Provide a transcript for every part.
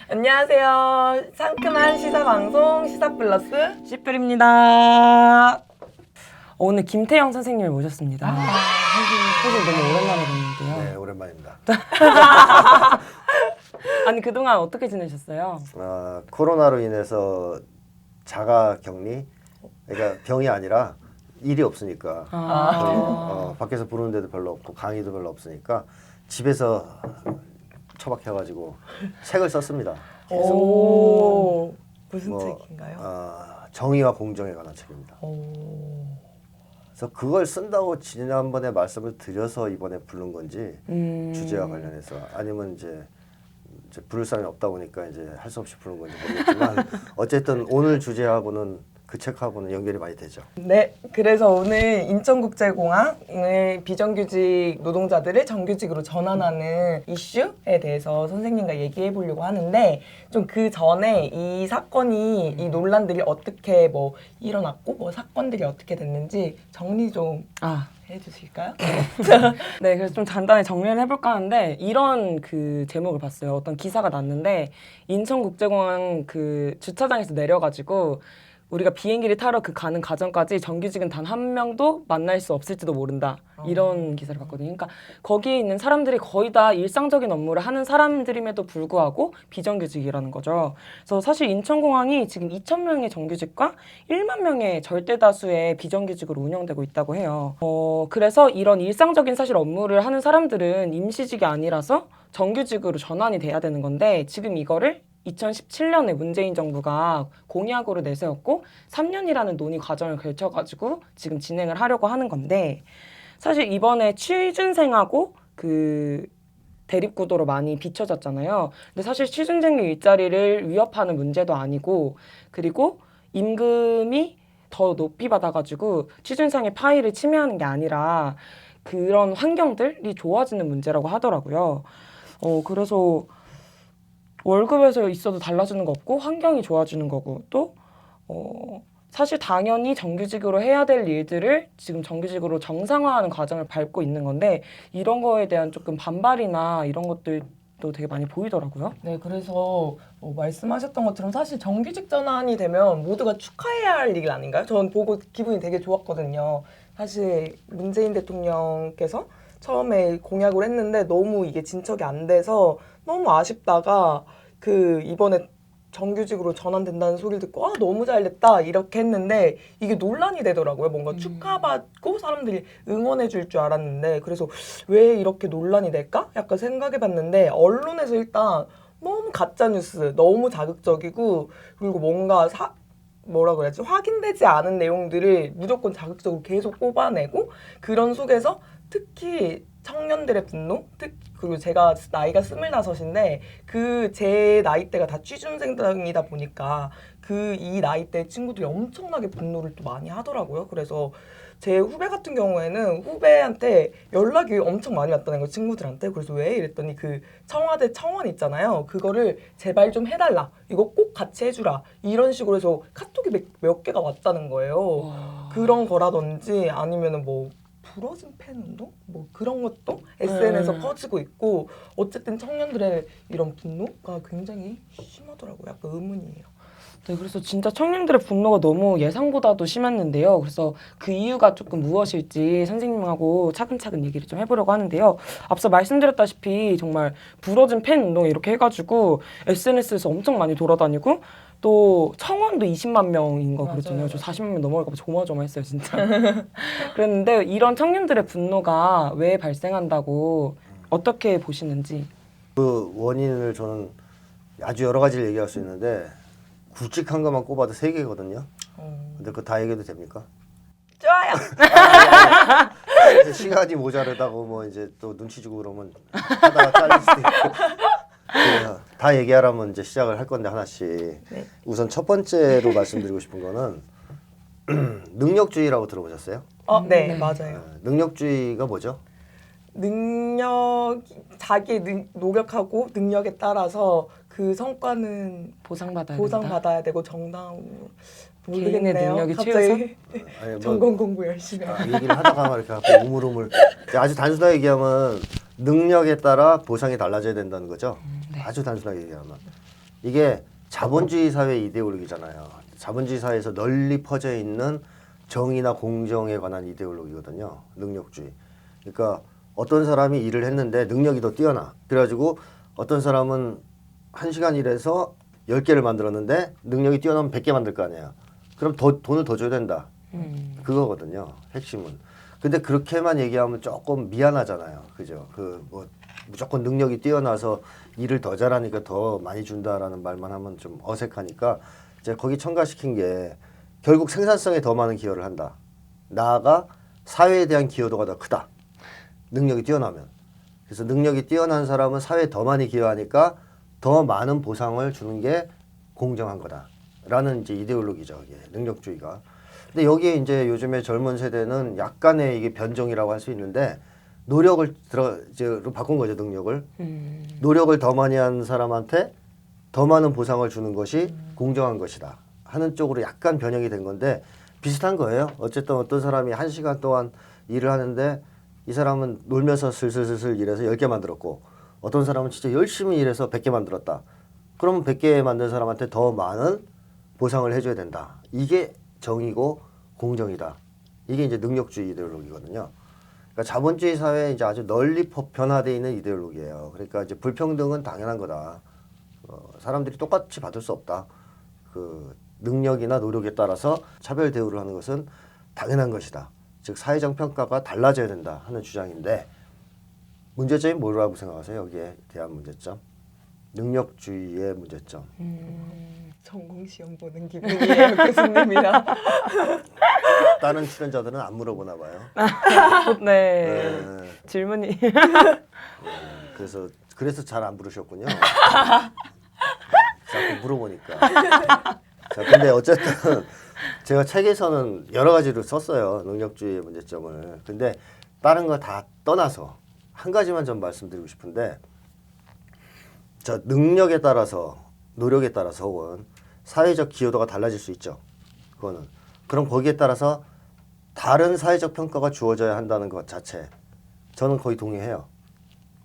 안녕하세요. 상큼한 시사방송 시사플러스 시플입니다. 오늘 김태형 선생님을 모셨습니다. 선생님 너무 오랜만에 뵀는데요. 네, 오랜만입니다. 아니 그동안 어떻게 지내셨어요? 코로나로 인해서 자가 격리, 그러니까 병이 아니라 일이 없으니까 저희, 밖에서 부르는 데도 별로 없고 강의도 별로 없으니까 집에서 처박혀가지고 책을 썼습니다. 오, 무슨 뭐, 책인가요? 정의와 공정에 관한 책입니다. 그래서 그걸 쓴다고 지난번에 말씀을 드려서 이번에 부른 건지 주제와 관련해서 아니면 이제 부를 사람이 없다 보니까 이제 할 수 없이 부른 건지 모르겠지만 어쨌든 오늘 주제하고는 그 책하고는 연결이 많이 되죠. 네, 그래서 오늘 인천국제공항을 비정규직 노동자들을 정규직으로 전환하는 이슈에 대해서 선생님과 얘기해 보려고 하는데 좀 그 전에 이 사건이 이 논란들이 어떻게 뭐 일어났고 뭐 사건들이 어떻게 됐는지 정리 좀 해주실까요? 네, 그래서 좀 간단히 정리를 해볼까 하는데 이런 그 제목을 봤어요. 어떤 기사가 났는데 인천국제공항 그 주차장에서 내려가지고 우리가 비행기를 타러 그 가는 과정까지 정규직은 단 한 명도 만날 수 없을지도 모른다. 이런 기사를 봤거든요. 그러니까 거기에 있는 사람들이 거의 다 일상적인 업무를 하는 사람들임에도 불구하고 비정규직이라는 거죠. 그래서 사실 인천공항이 지금 2,000명의 정규직과 1만 명의 절대 다수의 비정규직으로 운영되고 있다고 해요. 그래서 이런 일상적인 사실 업무를 하는 사람들은 임시직이 아니라서 정규직으로 전환이 돼야 되는 건데 지금 이거를 2017년에 문재인 정부가 공약으로 내세웠고 3년이라는 논의 과정을 거쳐가지고 지금 진행을 하려고 하는 건데 사실 이번에 취준생하고 그 대립구도로 많이 비춰졌잖아요. 근데 사실 취준생의 일자리를 위협하는 문제도 아니고 그리고 임금이 더 높이 받아가지고 취준생의 파이를 침해하는 게 아니라 그런 환경들이 좋아지는 문제라고 하더라고요. 그래서 월급에서 있어도 달라지는 거 없고 환경이 좋아지는 거고 또 사실 당연히 정규직으로 해야 될 일들을 지금 정규직으로 정상화하는 과정을 밟고 있는 건데 이런 거에 대한 조금 반발이나 이런 것들도 되게 많이 보이더라고요. 네, 그래서 말씀하셨던 것처럼 사실 정규직 전환이 되면 모두가 축하해야 할 일 아닌가요? 전 보고 기분이 되게 좋았거든요. 사실 문재인 대통령께서 처음에 공약을 했는데 너무 이게 진척이 안 돼서 너무 아쉽다가 그 이번에 정규직으로 전환된다는 소리를 듣고 너무 잘 됐다 이렇게 했는데 이게 논란이 되더라고요. 뭔가 축하받고 사람들이 응원해 줄 줄 알았는데 그래서 왜 이렇게 논란이 될까? 약간 생각해 봤는데 언론에서 일단 너무 가짜뉴스, 너무 자극적이고 그리고 뭔가 뭐라 그래야지 확인되지 않은 내용들을 무조건 자극적으로 계속 뽑아내고 그런 속에서 특히 청년들의 분노, 그리고 제가 나이가 25인데 그 제 나이대가 다 취준생이다 보니까 그 이 나이대 친구들이 엄청나게 분노를 또 많이 하더라고요. 그래서 제 후배 같은 경우에는 후배한테 연락이 엄청 많이 왔다는 거예요, 친구들한테. 그래서 왜? 이랬더니 그 청와대 청원 있잖아요. 그거를 제발 좀 해달라. 이거 꼭 같이 해주라. 이런 식으로 해서 카톡이 몇 개가 왔다는 거예요. 그런 거라든지 아니면은 뭐 부러진 팬 운동? 뭐 그런 것도 SNS에서 퍼지고 있고 어쨌든 청년들의 이런 분노가 굉장히 심하더라고요. 약간 의문이에요. 네, 그래서 진짜 청년들의 분노가 너무 예상보다도 심했는데요. 그래서 그 이유가 조금 무엇일지 선생님하고 차근차근 얘기를 좀 해보려고 하는데요. 앞서 말씀드렸다시피 정말 부러진 팬 운동 이렇게 해가지고 SNS에서 엄청 많이 돌아다니고 또 청원도 20만 명인 거 그랬잖아요. 저 40만 명 넘어갈까 봐 조마조마했어요, 진짜. 그랬는데 이런 청년들의 분노가 왜 발생한다고 어떻게 보시는지. 그 원인을 저는 아주 여러 가지를 얘기할 수 있는데 굵직한 것만 꼽아도 3개거든요. 근데 그거 다 얘기해도 됩니까? 좋아요. 시간이 모자르다고 뭐 이제 또 눈치 주고 그러면 하다가 잘릴 수도 있고. 그래서 다 얘기하라면 이제 시작을 할 건데 하나씩. 네. 우선 첫 번째로 말씀드리고 싶은 거는 능력주의라고 들어보셨어요? 네, 맞아요. 능력주의가 뭐죠? 자기 노력하고 능력에 따라서 그 성과는 보상받아야 되고 정당으로 개인의 모르겠네요. 능력이 갑자기 아니, 뭐, 전공 공부 열심히 얘기를 하다가 막 이렇게 갑자기 우물우물. 아주 단순하게 얘기하면 능력에 따라 보상이 달라져야 된다는 거죠. 네. 아주 단순하게 얘기하면. 이게 자본주의 사회 이데올로기잖아요. 자본주의 사회에서 널리 퍼져 있는 정의나 공정에 관한 이데올로기거든요. 능력주의. 그러니까 어떤 사람이 일을 했는데 능력이 더 뛰어나. 그래가지고 어떤 사람은 1시간 일해서 10개를 만들었는데 능력이 뛰어나면 100개 만들 거 아니에요. 그럼 돈을 더 줘야 된다. 그거거든요. 핵심은. 근데 그렇게만 얘기하면 조금 미안하잖아요. 그죠? 그 뭐 무조건 능력이 뛰어나서 일을 더 잘하니까 더 많이 준다라는 말만 하면 좀 어색하니까 이제 거기 첨가시킨 게 결국 생산성에 더 많은 기여를 한다. 나아가 사회에 대한 기여도가 더 크다. 능력이 뛰어나면. 그래서 능력이 뛰어난 사람은 사회에 더 많이 기여하니까 더 많은 보상을 주는 게 공정한 거다라는 이제 이데올로기죠. 이게 능력주의가. 근데 여기에 이제 요즘에 젊은 세대는 약간의 이게 변종이라고 할 수 있는데 노력을 이제로 바꾼 거죠. 능력을. 노력을 더 많이 한 사람한테 더 많은 보상을 주는 것이 공정한 것이다 하는 쪽으로 약간 변형이 된 건데 비슷한 거예요. 어쨌든 어떤 사람이 1시간 동안 일을 하는데 이 사람은 놀면서 슬슬슬슬 일해서 10개 만들었고 어떤 사람은 진짜 열심히 일해서 100개 만들었다. 그러면 100개 만든 사람한테 더 많은 보상을 해줘야 된다. 이게 정의고 공정이다. 이게 이제 능력주의 이데올로기거든요. 그러니까 자본주의 사회에 이제 아주 널리 변화되어 있는 이데올로기예요. 그러니까 이제 불평등은 당연한 거다. 사람들이 똑같이 받을 수 없다. 그 능력이나 노력에 따라서 차별 대우를 하는 것은 당연한 것이다. 즉 사회적 평가가 달라져야 된다 하는 주장인데 문제점이 뭐라고 생각하세요? 여기에 대한 문제점? 능력주의의 문제점. 전공 시험 보는 기분이에요, 교수님이랑. 다른 출연자들은 안 물어보나 봐요. 네. 네. 질문이. 그래서 잘 안 부르셨군요. 자꾸 물어보니까. 자, 근데 어쨌든 제가 책에서는 여러 가지로 썼어요. 능력주의의 문제점을. 근데 다른 거 다 떠나서 한 가지만 좀 말씀드리고 싶은데 자, 능력에 따라서 노력에 따라서 혹은 사회적 기여도가 달라질 수 있죠. 그거는. 그럼 거기에 따라서 다른 사회적 평가가 주어져야 한다는 것 자체 저는 거의 동의해요.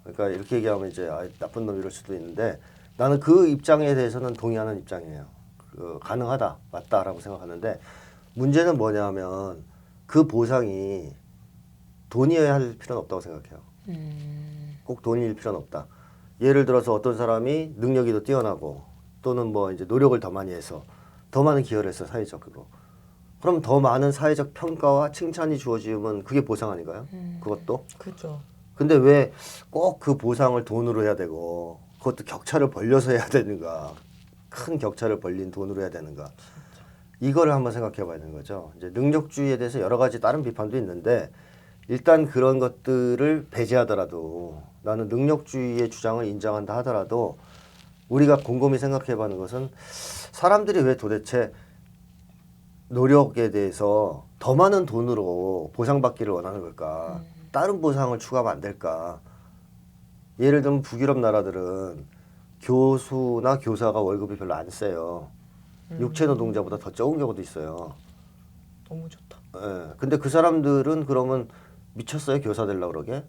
그러니까 이렇게 얘기하면 이제 나쁜 놈 이럴 수도 있는데 나는 그 입장에 대해서는 동의하는 입장이에요. 가능하다, 맞다라고 생각하는데 문제는 뭐냐면 그 보상이 돈이어야 할 필요는 없다고 생각해요. 꼭 돈일 필요는 없다. 예를 들어서 어떤 사람이 능력이 더 뛰어나고 또는 뭐 이제 노력을 더 많이 해서 더 많은 기여를 했어 사회적으로. 그럼 더 많은 사회적 평가와 칭찬이 주어지면 그게 보상 아닌가요? 그것도. 그죠. 근데 왜 꼭 그 보상을 돈으로 해야 되고 그것도 격차를 벌려서 해야 되는가? 큰 격차를 벌린 돈으로 해야 되는가? 이거를 한번 생각해 봐야 되는 거죠. 이제 능력주의에 대해서 여러 가지 다른 비판도 있는데 일단 그런 것들을 배제하더라도 나는 능력주의의 주장을 인정한다 하더라도 우리가 곰곰이 생각해 보는 것은 사람들이 왜 도대체 노력에 대해서 더 많은 돈으로 보상받기를 원하는 걸까? 다른 보상을 추가하면 안 될까? 예를 들면 북유럽 나라들은 교수나 교사가 월급이 별로 안 세요. 육체 노동자보다 더 적은 경우도 있어요. 너무 좋다. 예. 근데 그 사람들은 그러면 미쳤어요? 교사 되려고 그러게?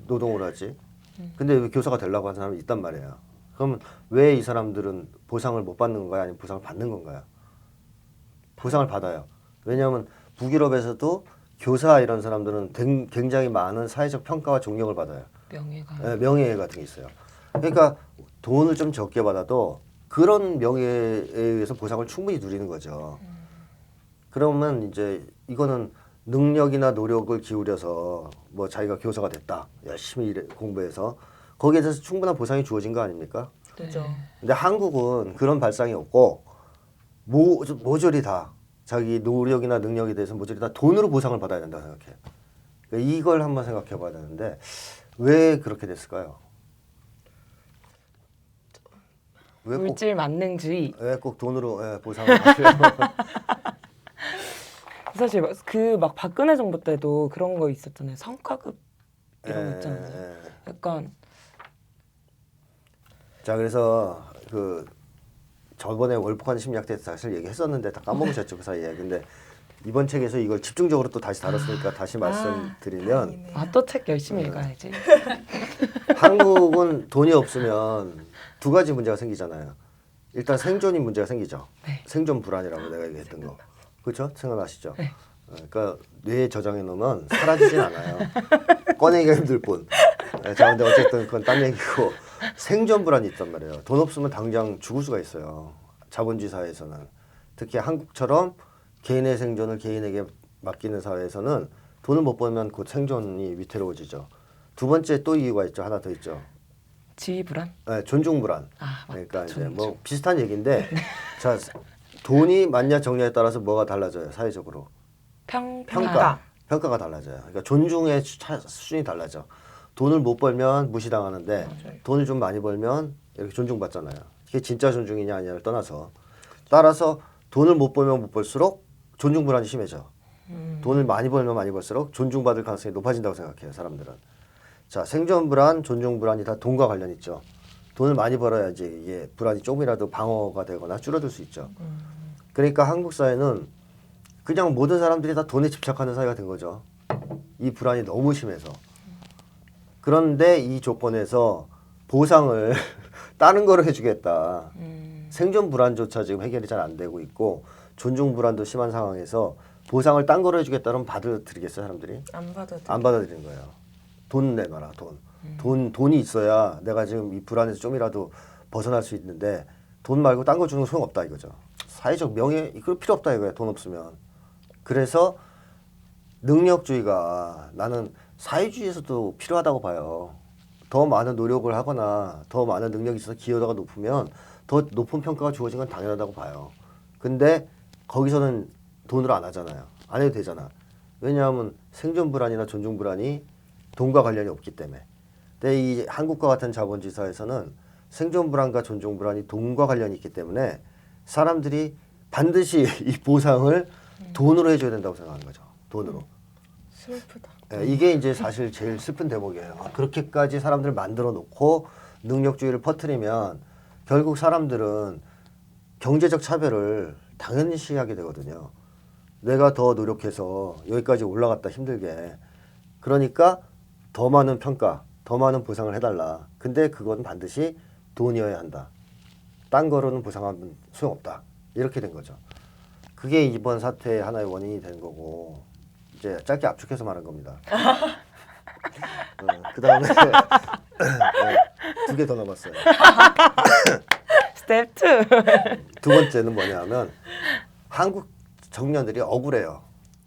노동을 하지. 근데 왜 교사가 되려고 하는 사람이 있단 말이에요. 그러면 왜 이 사람들은 보상을 못 받는 건가요? 아니면 보상을 받는 건가요? 보상을 받아요. 왜냐하면 북유럽에서도 교사 이런 사람들은 굉장히 많은 사회적 평가와 존경을 받아요. 명예가. 예, 명예 같은 게 있어요. 그러니까 돈을 좀 적게 받아도 그런 명예에 의해서 보상을 충분히 누리는 거죠. 그러면 이제 이거는 능력이나 노력을 기울여서 뭐 자기가 교사가 됐다. 열심히 공부해서 거기에 대해서 충분한 보상이 주어진 거 아닙니까? 그죠. 근데 한국은 그런 발상이 없고 모조리 다 자기 노력이나 능력에 대해서 모조리 다 돈으로 보상을 받아야 된다고 생각해요. 그러니까 이걸 한번 생각해 봐야 되는데 왜 그렇게 됐을까요? 물질 만능주의. 왜 꼭 돈으로 보상을 받으려고? 사실 그 막 박근혜 정부 때도 그런 거 있었잖아요. 성과급 이런 거 있잖아요. 약간 자, 그래서 그 저번에 월북한 심리학 때 사실 얘기했었는데 다 까먹으셨죠 그 사이에. 근데 이번 책에서 이걸 집중적으로 또 다시 다뤘으니까 다시 말씀드리면 또 책 열심히 읽어야지. 한국은 돈이 없으면 두 가지 문제가 생기잖아요. 일단 생존이 문제가 생기죠. 네. 생존 불안이라고 내가 얘기했던 거. 그렇죠? 생각나시죠? 네. 그러니까 뇌에 저장해 놓으면 사라지진 않아요. 꺼내기가 힘들 뿐. 자, 근데 어쨌든 그건 딴 얘기고 생존 불안이 있단 말이에요. 돈 없으면 당장 죽을 수가 있어요. 자본주의 사회에서는. 특히 한국처럼 개인의 생존을 개인에게 맡기는 사회에서는 돈을 못 벌면 곧 생존이 위태로워지죠. 두 번째 또 이유가 있죠. 하나 더 있죠. 지위 불안? 네, 존중 불안. 아, 맞다. 그러니까 이제 존중. 뭐 비슷한 얘기인데 자, 돈이 많냐 적냐에 따라서 뭐가 달라져요. 사회적으로. 평가. 평가가 달라져요. 그러니까 존중의 수준이 달라져. 돈을 못 벌면 무시당하는데 맞아요. 돈을 좀 많이 벌면 이렇게 존중받잖아요. 이게 진짜 존중이냐 아니냐를 떠나서 따라서 돈을 못 벌면 못 벌수록 존중 불안이 심해져. 돈을 많이 벌면 많이 벌수록 존중받을 가능성이 높아진다고 생각해요. 사람들은. 자, 생존 불안, 존중 불안이 다 돈과 관련 있죠. 돈을 많이 벌어야지 이게 불안이 조금이라도 방어가 되거나 줄어들 수 있죠. 그러니까 한국 사회는 그냥 모든 사람들이 다 돈에 집착하는 사회가 된 거죠. 이 불안이 너무 심해서. 그런데 이 조건에서 보상을 다른 거로 해주겠다. 생존 불안조차 지금 해결이 잘 안 되고 있고 존중 불안도 심한 상황에서 보상을 딴 거로 해주겠다면 받아들이겠어요, 사람들이? 안 받아도 안 받아들이는 거예요. 돈 내놔라, 돈. 돈이 있어야 내가 지금 이 불안에서 좀이라도 벗어날 수 있는데 돈 말고 딴 거 주는 거 소용없다 이거죠. 사회적 명예 이거 필요 없다 이거야, 돈 없으면. 그래서 능력주의가 나는 사회주의에서도 필요하다고 봐요. 더 많은 노력을 하거나 더 많은 능력이 있어서 기여도가 높으면 더 높은 평가가 주어진 건 당연하다고 봐요. 근데 거기서는 돈으로 안 하잖아요. 안 해도 되잖아. 왜냐하면 생존 불안이나 존중 불안이 돈과 관련이 없기 때문에. 근데 이 한국과 같은 자본주의 사회에서는 생존 불안과 존중 불안이 돈과 관련이 있기 때문에 사람들이 반드시 이 보상을 돈으로 해줘야 된다고 생각하는 거죠. 돈으로. 슬프다. 예, 이게 이제 사실 제일 슬픈 대목이에요. 그렇게까지 사람들을 만들어 놓고 능력주의를 퍼뜨리면 결국 사람들은 경제적 차별을 당연히 시하게 되거든요. 내가 더 노력해서 여기까지 올라갔다 힘들게. 그러니까 더 많은 평가, 더 많은 보상을 해달라. 근데 그건 반드시 돈이어야 한다. 딴 거로는 보상하면 소용없다. 이렇게 된 거죠. 그게 이번 사태의 하나의 원인이 된 거고 이제 짧게 압축해서 말한 겁니다. 그 다음에 두 개 더 남았어요. 스텝 2. 두 번째는 뭐냐면 한국 청년들이 억울해요.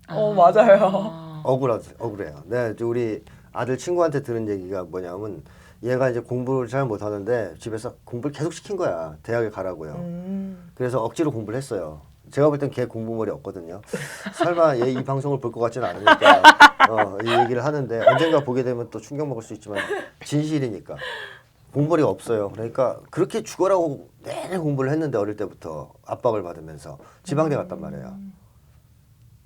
맞아요. 억울해요. 네, 우리 아들 친구한테 들은 얘기가 뭐냐면 얘가 이제 공부를 잘 못하는데 집에서 공부를 계속 시킨 거야. 대학에 가라고요. 그래서 억지로 공부를 했어요. 제가 볼 땐 걔 공부머리 없거든요. 설마 얘 이 방송을 볼 것 같지는 않으니까 이 얘기를 하는데 언젠가 보게 되면 또 충격 먹을 수 있지만 진실이니까 공부머리가 없어요. 그러니까 그렇게 죽어라고 내내 공부를 했는데 어릴 때부터 압박을 받으면서 지방대 갔단 말이에요.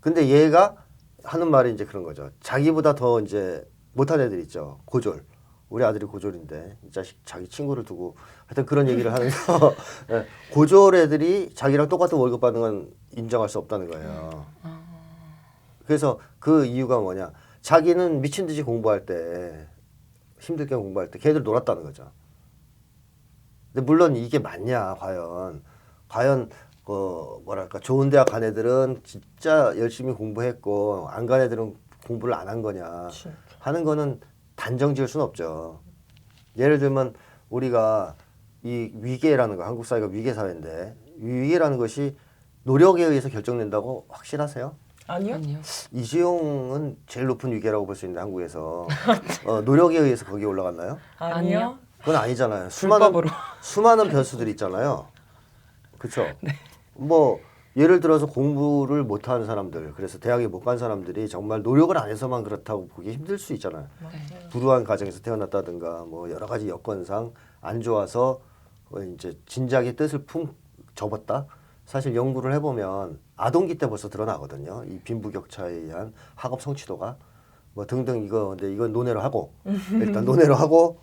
근데 얘가 하는 말이 이제 그런 거죠. 자기보다 더 이제 못한 애들 있죠. 고졸. 우리 아들이 고졸인데 이 자식 자기 친구를 두고 하여튼 그런 얘기를 하면서 고졸 애들이 자기랑 똑같은 월급 받는 건 인정할 수 없다는 거예요. 그래서 그 이유가 뭐냐. 자기는 미친 듯이 공부할 때 힘들게 공부할 때 걔들 놀았다는 거죠. 근데 물론 이게 맞냐 과연 뭐랄까 좋은 대학 간 애들은 진짜 열심히 공부했고 안 간 애들은 공부를 안 한 거냐 하는 거는 단정 지을 수는 없죠. 예를 들면 우리가 이 위계라는 거 한국 사회가 위계 사회인데 위계라는 것이 노력에 의해서 결정된다고 확신하세요? 아니요. 이재용은 제일 높은 위계라고 볼 수 있는데 한국에서 노력에 의해서 거기 올라갔나요? 아니요. 그건 아니잖아요. 불법으로. 수많은 변수들이 있잖아요. 그렇죠? 네. 뭐 예를 들어서 공부를 못하는 사람들, 그래서 대학에 못 간 사람들이 정말 노력을 안 해서만 그렇다고 보기 힘들 수 있잖아요. 불우한 가정에서 태어났다든가 뭐 여러 가지 여건상 안 좋아서 이제 진작에 뜻을 접었다. 사실 연구를 해보면 아동기 때 벌써 드러나거든요. 이 빈부격차에 의한 학업 성취도가 뭐 등등 근데 이건 논외로 하고 일단 논외로 하고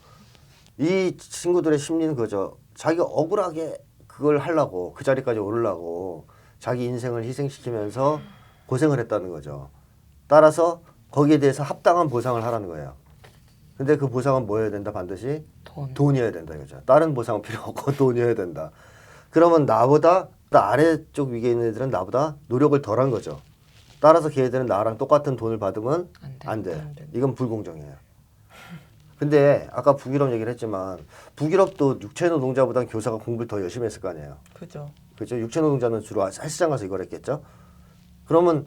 이 친구들의 심리는 그거죠. 자기가 억울하게 그걸 하려고 그 자리까지 오르려고 자기 인생을 희생시키면서 고생을 했다는 거죠. 따라서 거기에 대해서 합당한 보상을 하라는 거예요. 근데 그 보상은 뭐여야 된다? 반드시 돈. 돈이어야 된다 이거죠. 다른 보상은 필요 없고 돈이어야 된다. 그러면 나보다 아래쪽 위에 있는 애들은 나보다 노력을 덜한 거죠. 따라서 걔들은 나랑 똑같은 돈을 받으면 안 돼. 안 돼. 이건 불공정해요. 근데 아까 북유럽 얘기를 했지만 북유럽도 육체 노동자보다는 교사가 공부를 더 열심히 했을 거 아니에요. 그죠. 그렇죠? 육체 노동자는 주로 헬스장 가서 이걸 했겠죠. 그러면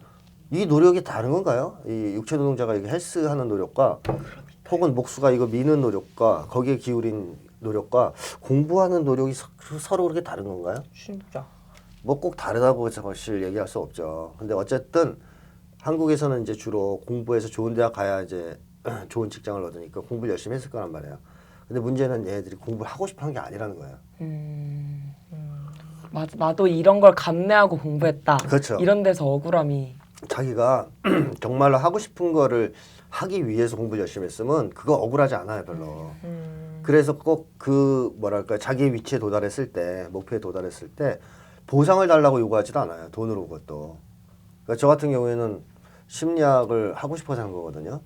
이 노력이 다른 건가요? 이 육체 노동자가 이게 헬스하는 노력과 혹은 목수가 이거 미는 노력과 거기에 기울인 노력과 공부하는 노력이 서로 그렇게 다른 건가요? 진짜. 뭐 꼭 다르다고 사실 얘기할 수 없죠. 근데 어쨌든 한국에서는 이제 주로 공부해서 좋은 대학 가야 이제 좋은 직장을 얻으니까 공부를 열심히 했을 거란 말이에요. 근데 문제는 얘네들이 공부를 하고 싶어 하는 게 아니라는 거예요. 맞아, 나도 이런 걸 감내하고 공부했다. 그렇죠. 이런 데서 억울함이. 자기가 정말로 하고 싶은 거를 하기 위해서 공부를 열심히 했으면 그거 억울하지 않아요, 별로. 그래서 꼭 그 뭐랄까 자기 위치에 도달했을 때, 목표에 도달했을 때 보상을 달라고 요구하지도 않아요. 돈으로 그것도. 그러니까 저 같은 경우에는 심리학을 하고 싶어서 한 거거든요.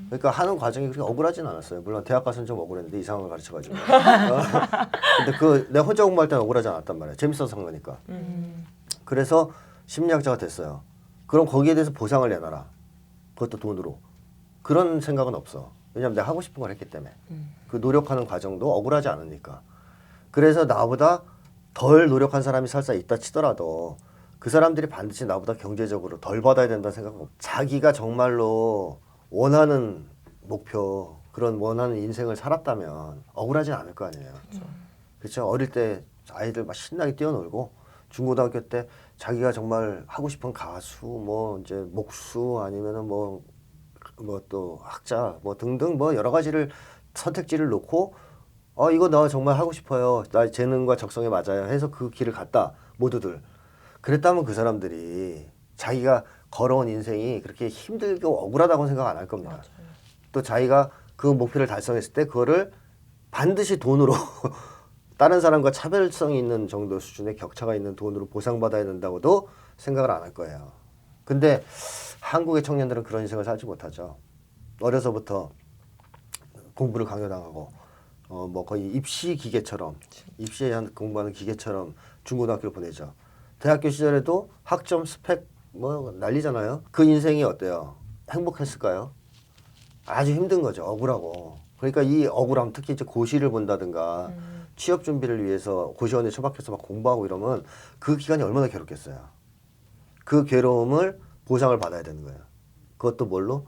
그러니까 하는 과정이 그렇게 억울하진 않았어요. 물론 대학 가서는 좀 억울했는데 이상한 걸 가르쳐가지고. 근데 내가 혼자 공부할 때는 억울하지 않았단 말이에요. 재밌어서 한 거니까. 그래서 심리학자가 됐어요. 그럼 거기에 대해서 보상을 내놔라. 그것도 돈으로. 그런 생각은 없어. 왜냐면 내가 하고 싶은 걸 했기 때문에. 그 노력하는 과정도 억울하지 않으니까. 그래서 나보다 덜 노력한 사람이 설사 있다 치더라도 그 사람들이 반드시 나보다 경제적으로 덜 받아야 된다는 생각은 없고 자기가 정말로 원하는 목표, 그런 원하는 인생을 살았다면 억울하진 않을 거 아니에요. 그렇죠. 어릴 때 아이들 막 신나게 뛰어놀고 중고등학교 때 자기가 정말 하고 싶은 가수, 뭐 이제 목수 아니면은 뭐 또 학자 뭐 등등 뭐 여러 가지를 선택지를 놓고 이거 나 정말 하고 싶어요. 나 재능과 적성에 맞아요. 해서 그 길을 갔다. 모두들. 그랬다면 그 사람들이 자기가 걸어온 인생이 그렇게 힘들고 억울하다고 생각 안 할 겁니다. 맞아요. 또 자기가 그 목표를 달성했을 때 그거를 반드시 돈으로 다른 사람과 차별성이 있는 정도 수준의 격차가 있는 돈으로 보상받아야 된다고도 생각을 안 할 거예요. 근데 한국의 청년들은 그런 인생을 살지 못하죠. 어려서부터 공부를 강요당하고 뭐 거의 입시 기계처럼 입시에 공부하는 기계처럼 중고등학교를 보내죠. 대학교 시절에도 학점 스펙 뭐 난리잖아요. 그 인생이 어때요? 행복했을까요? 아주 힘든 거죠. 억울하고. 그러니까 이 억울함, 특히 이제 고시를 본다든가 취업 준비를 위해서 고시원에 처박혀서 막 공부하고 이러면 그 기간이 얼마나 괴롭겠어요. 그 괴로움을 보상을 받아야 되는 거예요. 그것도 뭘로?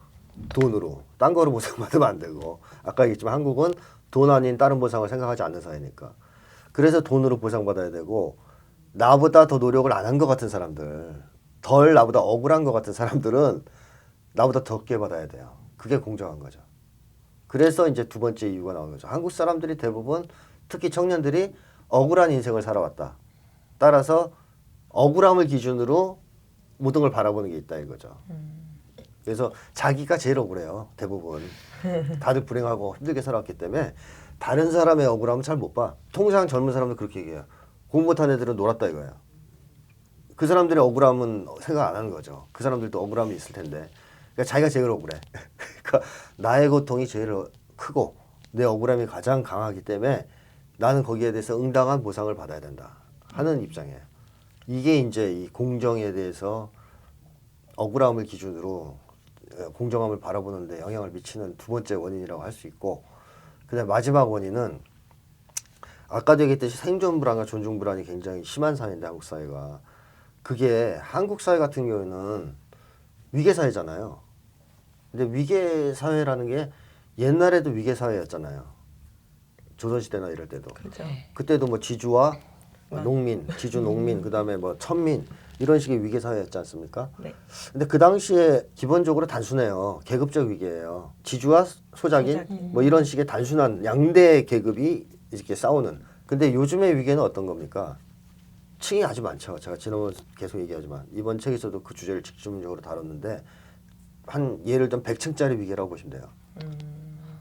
돈으로. 딴 거로 보상받으면 안 되고. 아까 얘기했지만 한국은 돈 아닌 다른 보상을 생각하지 않는 사회니까. 그래서 돈으로 보상받아야 되고 나보다 더 노력을 안 한 것 같은 사람들, 덜 나보다 억울한 것 같은 사람들은 나보다 적게 받아야 돼요. 그게 공정한 거죠. 그래서 이제 두 번째 이유가 나오는 거죠. 한국 사람들이 대부분 특히 청년들이 억울한 인생을 살아왔다. 따라서 억울함을 기준으로 모든 걸 바라보는 게 있다 이거죠. 그래서 자기가 제일 억울해요. 대부분. 다들 불행하고 힘들게 살아왔기 때문에 다른 사람의 억울함은 잘 못 봐. 통상 젊은 사람들 그렇게 얘기해요. 공부 못한 애들은 놀았다 이거예요. 그 사람들의 억울함은 생각 안 하는 거죠. 그 사람들도 억울함이 있을 텐데. 그러니까 자기가 제일 억울해. 그러니까 나의 고통이 제일 크고 내 억울함이 가장 강하기 때문에 나는 거기에 대해서 응당한 보상을 받아야 된다 하는 입장이에요. 이게 이제 이 공정에 대해서 억울함을 기준으로 공정함을 바라보는 데 영향을 미치는 두 번째 원인이라고 할 수 있고, 그다음에 마지막 원인은 아까도 얘기했듯이 생존 불안과 존중 불안이 굉장히 심한 사회인데 한국 사회가, 그게 한국 사회 같은 경우에는 위계 사회잖아요. 근데 위계 사회라는 게 옛날에도 위계 사회였잖아요. 조선시대나 이럴 때도. 그죠. 그때도 뭐 지주와 농민, 지주 농민, 그다음에 뭐 천민 이런 식의 위계 사회였지 않습니까? 네. 근데 그 당시에 기본적으로 단순해요. 계급적 위계예요. 지주와 소작인 뭐 이런 식의 단순한 양대 계급이 이렇게 싸우는. 근데 요즘의 위계는 어떤 겁니까? 층이 아주 많죠. 제가 지난번 계속 얘기하지만 이번 책에서도 그 주제를 집중적으로 다뤘는데 한 예를 들면 100층짜리 위계라고 보시면 돼요.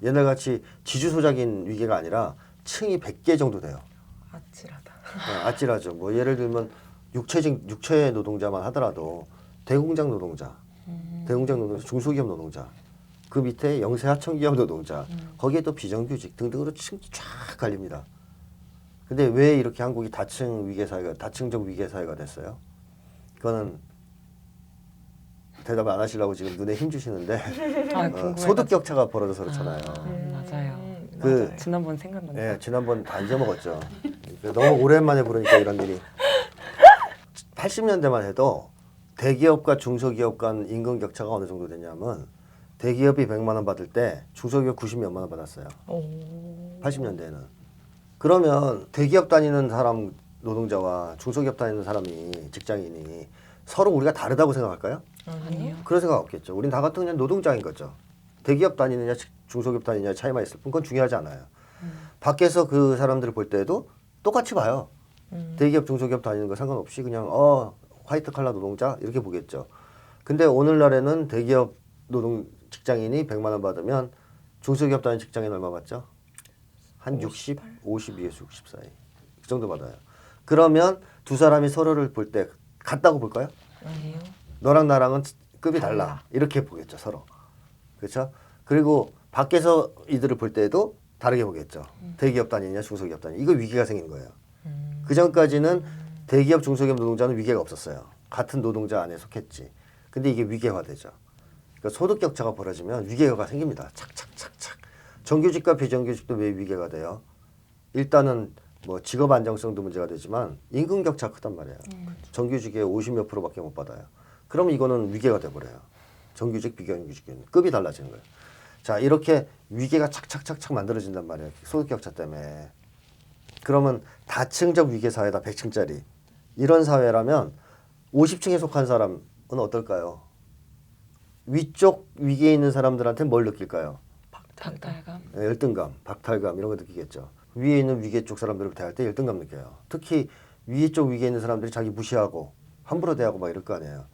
옛날같이 지주 소작인 위계가 아니라 층이 100개 정도 돼요. 아찔하다. 아찔하죠. 뭐 예를 들면 육체 노동자만 하더라도 대공장 노동자, 중소기업 노동자, 그 밑에 영세하청기업 노동자, 거기에 또 비정규직 등등으로 층이 쫙 갈립니다. 근데 왜 이렇게 한국이 다층적 위계 사회가 됐어요? 그거는 대답 안 하시려고 지금 눈에 힘 주시는데 소득 격차가 벌어져서 그렇잖아요. 맞아요. 그 맞아요. 지난번 생각났어요. 예, 지난번 다 잊어먹었죠. 너무 오랜만에 부르니까 이런 일이. 80년대만 해도 대기업과 중소기업 간 임금 격차가 어느 정도 되냐면 대기업이 100만 원 받을 때 중소기업 90몇만 원 받았어요. 80년대에는. 그러면 대기업 다니는 사람 노동자와 중소기업 다니는 사람이 직장인이 서로 우리가 다르다고 생각할까요? 아니에요. 그런 생각 없겠죠. 우린 다 같은 그냥 노동자인 거죠. 대기업 다니느냐 중소기업 다니느냐 차이만 있을 뿐 그건 중요하지 않아요. 밖에서 그 사람들을 볼 때도 똑같이 봐요. 대기업 중소기업 다니는 거 상관없이 그냥 화이트 칼라 노동자 이렇게 보겠죠. 근데 오늘날에는 대기업 노동 직장인이 100만 원 받으면 중소기업 다니는 직장인 얼마 받죠? 한 60, 52에서 60 사이. 그 정도 받아요. 그러면 두 사람이 서로를 볼 때 같다고 볼까요? 아니에요. 너랑 나랑은 급이 달라. 이렇게 보겠죠, 서로. 그렇죠? 그리고 밖에서 이들을 볼 때도 다르게 보겠죠. 대기업 다니냐, 중소기업 다니냐. 이거 위기가 생기는 거예요. 그 전까지는 대기업, 중소기업 노동자는 위계가 없었어요. 같은 노동자 안에 속했지. 근데 이게 위계화되죠. 그러니까 소득 격차가 벌어지면 위계화가 생깁니다. 착착착착. 정규직과 비정규직도 왜 위계가 돼요? 일단은 뭐 직업 안정성도 문제가 되지만 임금 격차 크단 말이에요. 정규직에 50몇 %밖에 못 받아요. 그럼 이거는 위계가 돼버려요. 정규직, 비정규직은 급이 달라지는 거예요. 자, 이렇게 위계가 착착착착 만들어진단 말이에요. 소득 격차 때문에. 그러면 다층적 위계 사회다, 100층짜리. 이런 사회라면 50층에 속한 사람은 어떨까요? 위쪽 위계에 있는 사람들한테 뭘 느낄까요? 박탈감. 열등감, 박탈감 이런 거 느끼겠죠. 위에 있는 위계 쪽 사람들을 대할 때 열등감 느껴요. 특히 위에 쪽 위계에 있는 사람들이 자기 무시하고 함부로 대하고 막 이럴 거 아니에요.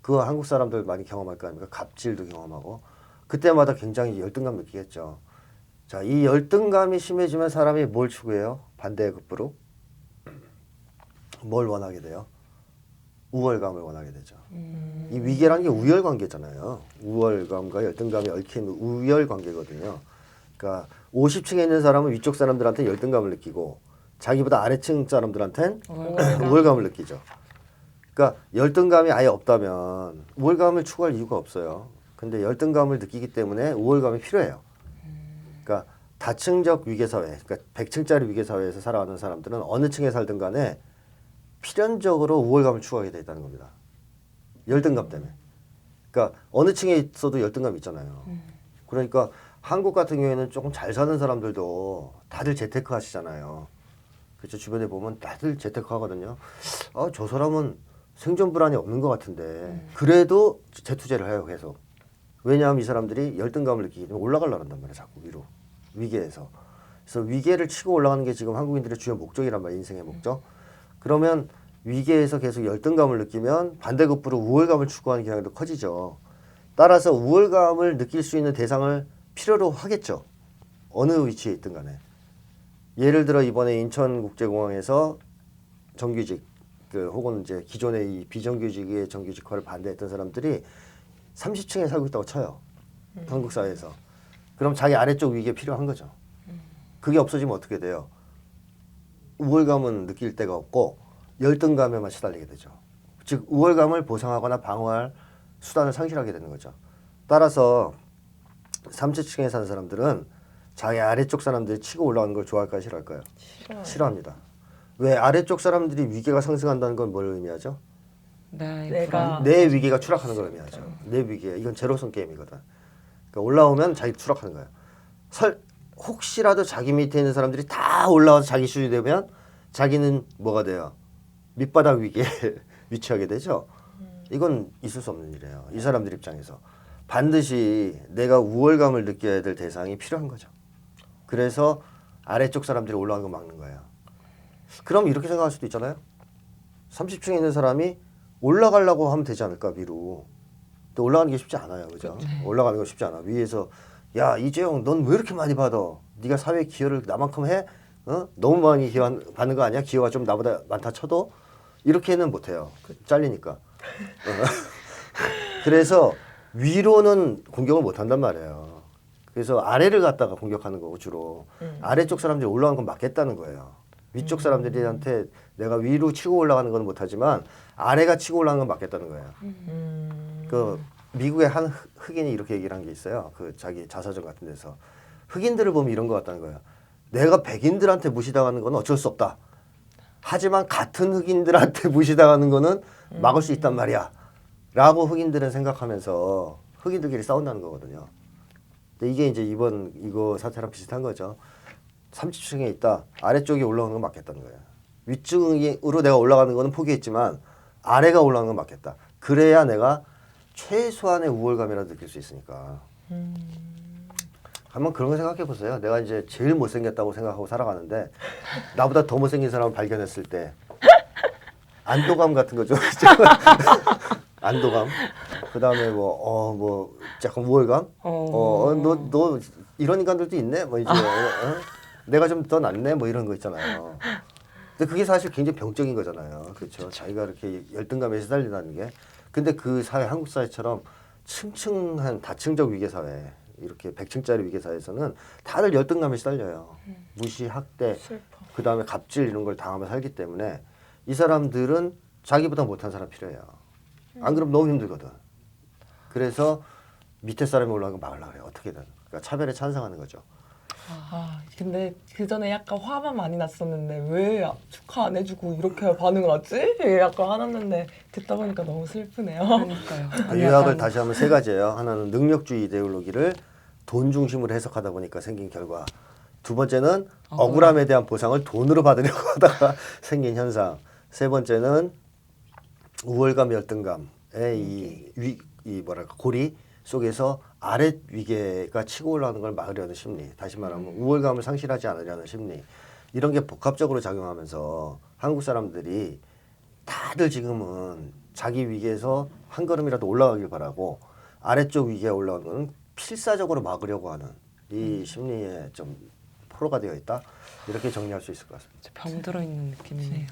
그거 한국 사람들 많이 경험할 거 아닙니까? 갑질도 경험하고 그때마다 굉장히 열등감 느끼겠죠. 자, 이 열등감이 심해지면 사람이 뭘 추구해요? 반대의 급부로 뭘 원하게 돼요? 우월감을 원하게 되죠. 이 위계라는 게 우열 관계잖아요. 우월감과 열등감이 얽힌 우열 관계거든요. 그러니까 50층에 있는 사람은 위쪽 사람들한테 열등감을 느끼고 자기보다 아래층 사람들한테는 우월감을 느끼죠. 그러니까 열등감이 아예 없다면 우월감을 추구할 이유가 없어요. 근데 열등감을 느끼기 때문에 우월감이 필요해요. 그러니까 다층적 위계사회, 그러니까 100층짜리 위계사회에서 살아가는 사람들은 어느 층에 살든 간에 필연적으로 우월감을 추구하게 돼 있다는 겁니다. 열등감 때문에. 그러니까 어느 층에 있어도 열등감이 있잖아요. 그러니까 한국 같은 경우에는 조금 잘 사는 사람들도 다들 재테크 하시잖아요. 그렇죠. 주변에 보면 다들 재테크 하거든요. 저 사람은 생존 불안이 없는 것 같은데 그래도 재투자를 해요, 계속. 왜냐하면 이 사람들이 열등감을 느끼기 때문에 올라가려고 한단 말이에요, 자꾸 위로. 위계에서. 그래서 위계를 치고 올라가는 게 지금 한국인들의 주요 목적이란 말이에요, 인생의 목적. 그러면 위계에서 계속 열등감을 느끼면 반대급부로 우월감을 추구하는 경향이 더 커지죠. 따라서 우월감을 느낄 수 있는 대상을 필요로 하겠죠. 어느 위치에 있든 간에. 예를 들어 이번에 인천국제공항에서 정규직 혹은 이제 기존의 이 비정규직의 정규직화를 반대했던 사람들이 30층에 살고 있다고 쳐요. 한국 사회에서. 그럼 자기 아래쪽 위계가 필요한 거죠. 그게 없어지면 어떻게 돼요? 우월감은 느낄 데가 없고 열등감에만 시달리게 되죠. 즉 우월감을 보상하거나 방어할 수단을 상실하게 되는 거죠. 따라서 30층에 사는 사람들은 자기 아래쪽 사람들이 치고 올라가는 걸 좋아할까요? 싫어할까요? 싫어합니다. 왜? 아래쪽 사람들이 위계가 상승한다는 건 뭘 의미하죠? 내가 내 위계가 추락하는 걸 의미하죠. 내 위계. 이건 제로섬 게임이거든. 그러니까 올라오면 자기 추락하는 거예요. 혹시라도 자기 밑에 있는 사람들이 다 올라와서 자기 수준이 되면 자기는 뭐가 돼요? 밑바닥 위기에 위치하게 되죠. 이건 있을 수 없는 일이에요. 이 사람들 입장에서. 반드시 내가 우월감을 느껴야 될 대상이 필요한 거죠. 그래서 아래쪽 사람들이 올라가는 거 막는 거예요. 그럼 이렇게 생각할 수도 있잖아요. 30층에 있는 사람이 올라가려고 하면 되지 않을까, 위로. 근데 올라가는 게 쉽지 않아요. 그죠? 올라가는 거 쉽지 않아. 위에서 야, 이재용 넌 왜 이렇게 많이 받아? 네가 사회에 기여를 나만큼 해? 너무 많이 받는 거 아니야? 기여가 좀 나보다 많다 쳐도? 이렇게는 못해요. 잘리니까. 그래서 위로는 공격을 못 한단 말이에요. 그래서 아래를 갖다가 공격하는 거고 주로 아래쪽 사람들이 올라가는 건 막겠다는 거예요. 위쪽 사람들한테 내가 위로 치고 올라가는 건 못하지만 아래가 치고 올라가는 건 막겠다는 거예요. 그 미국의 한 흑인이 이렇게 얘기를 한 게 있어요. 그 자기 자서전 같은 데서 흑인들을 보면 이런 것 같다는 거예요. 내가 백인들한테 무시당하는 건 어쩔 수 없다. 하지만 같은 흑인들한테 무시당하는 거는 막을 수 있단 말이야. 라고 흑인들은 생각하면서 흑인들끼리 싸운다는 거거든요. 근데 이게 이제 이거 사태랑 비슷한 거죠. 30층에 있다. 아래쪽이 올라오는 건 맞겠다는 거예요. 위층으로 내가 올라가는 거는 포기했지만 아래가 올라가는 건 맞겠다. 그래야 내가 최소한의 우월감이라도 느낄 수 있으니까. 한번 그런 거 생각해 보세요. 내가 이제 제일 못생겼다고 생각하고 살아가는데 나보다 더 못생긴 사람을 발견했을 때 안도감 같은 거죠. 안도감. 그다음에 뭐 약간 우월감. 너 이런 인간들도 있네. 뭐 이제 내가 좀 더 낫네. 뭐 이런 거 있잖아요. 근데 그게 사실 굉장히 병적인 거잖아요. 그렇죠. 자기가 이렇게 열등감에 시달린다는 게. 근데 그 사회, 한국 사회처럼 층층한 다층적 위계 사회, 이렇게 100층짜리 위계 사회에서는 다들 열등감에 시달려요. 무시, 학대, 그다음에 갑질 이런 걸 당하며 살기 때문에 이 사람들은 자기보다 못한 사람 필요해요. 안 그러면 너무 힘들거든. 그래서 밑에 사람이 올라가는 거 막으려고 해요. 어떻게든. 그러니까 차별에 찬성하는 거죠. 근데 그 전에 약간 화만 많이 났었는데 왜 축하 안 해주고 이렇게 반응하지? 약간 화났는데 듣다 보니까 너무 슬프네요. 그러니까요. 요약을 다시 하면 세 가지예요. 하나는 능력주의 이데올로기를 돈 중심으로 해석하다 보니까 생긴 결과. 두 번째는 억울함에 대한 보상을 돈으로 받으려고 하다가 생긴 현상. 세 번째는 우월감, 열등감의 이 뭐랄까 고리 속에서 아래 위계가 치고 올라오는 걸 막으려는 심리. 다시 말하면 우월감을 상실하지 않으려는 심리. 이런 게 복합적으로 작용하면서 한국 사람들이 다들 지금은 자기 위계에서 한 걸음이라도 올라가길 바라고 아래쪽 위계에 올라오는 건 필사적으로 막으려고 하는 이 심리에 좀 포로가 되어 있다. 이렇게 정리할 수 있을 것 같습니다. 병들어 있는 느낌이네요.